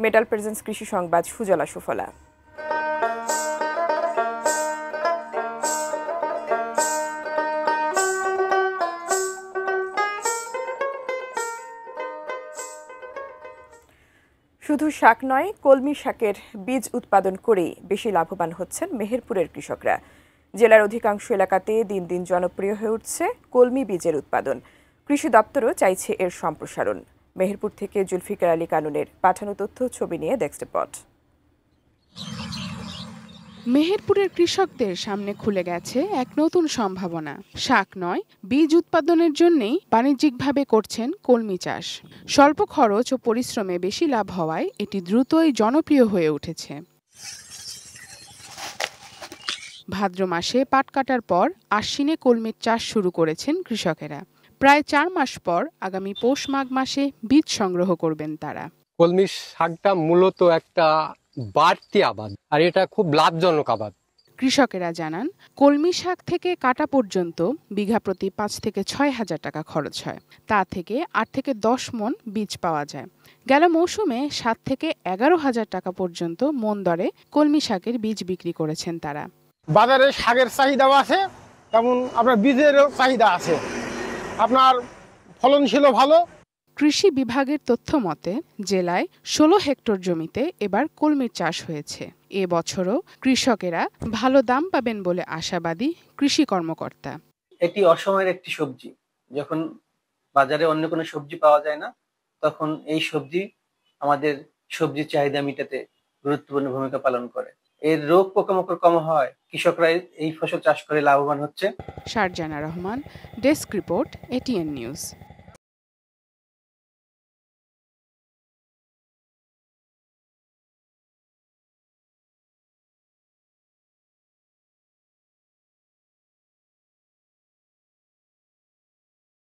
Metal presence কৃষি সংবাদ সুজলা সুফলা। শুধু শাক নয়, কলমি শাকের বীজ উৎপাদন করেই বেশি লাভবান হচ্ছেন মেহেরপুরের কৃষকরা। জেলার অধিকাংশ এলাকাতে দিন দিন জনপ্রিয় হয়ে উঠছে কলমি বীজের উৎপাদন। কৃষি দপ্তরও চাইছে এর সম্প্রসারণ। মেহেরপুর থেকে জুলফিকার আলী কানুনের পাঠানো তথ্য ছবি নিয়ে ডেস্ক রিপোর্ট। মেহেরপুরের কৃষকদের সামনে খুলে গেছে এক নতুন সম্ভাবনা। শাক নয়, বীজ উৎপাদনের জন্যই বাণিজ্যিকভাবে করছেন কলমি চাষ। স্বল্প খরচ ও পরিশ্রমে বেশি লাভ হওয়ায় এটি দ্রুতই জনপ্রিয় হয়ে উঠেছে। ভাদ্র মাসে পাট কাটার পর আশ্বিনে কলমির চাষ শুরু করেছেন কৃষকেরা। প্রায় 4 মাস পর আগামী পৌষ মাঘ মাসে বীজ সংগ্রহ করবেন তারা। কলমি শাকটা মূলত একটা বাড়তি আবাদ, আর এটা খুব লাভজনক আবাদ। কৃষকেরা জানান, কলমি শাক থেকে কাটা পর্যন্ত বিঘা প্রতি 5 থেকে 6 হাজার টাকা খরচ হয়। তা থেকে 8 থেকে 10 মণ বীজ পাওয়া যায়। গেল মৌসুমে 7 থেকে 11 হাজার টাকা পর্যন্ত মণ দরে কলমি শাকের বীজ বিক্রি করেছেন তারা। বাজারে শাকের চাহিদাও আছে, তেমন আপনার বীজেরও চাহিদা আছে, আপনার ফলনশীলও ভালো। কৃষি বিভাগের তথ্য মতে জেলায় 16 হেক্টর জমিতে এবার কলমির চাষ হয়েছে। এ বছরও কৃষকেরা ভালো দাম পাবেন বলে আশাবাদী কৃষি কর্মকর্তা। এটি অসময়ের একটি সবজি। যখন বাজারে অন্য কোনো সবজি পাওয়া যায় না, তখন এই সবজি আমাদের সবজির চাহিদা মেটাতে গুরুত্বপূর্ণ ভূমিকা পালন করে। এর রোগ পোকামাকড় কম হয়, কৃষকরা এই ফসল চাষ করে লাভবান হচ্ছে। Sharjana Rahman, desk report, ATN news.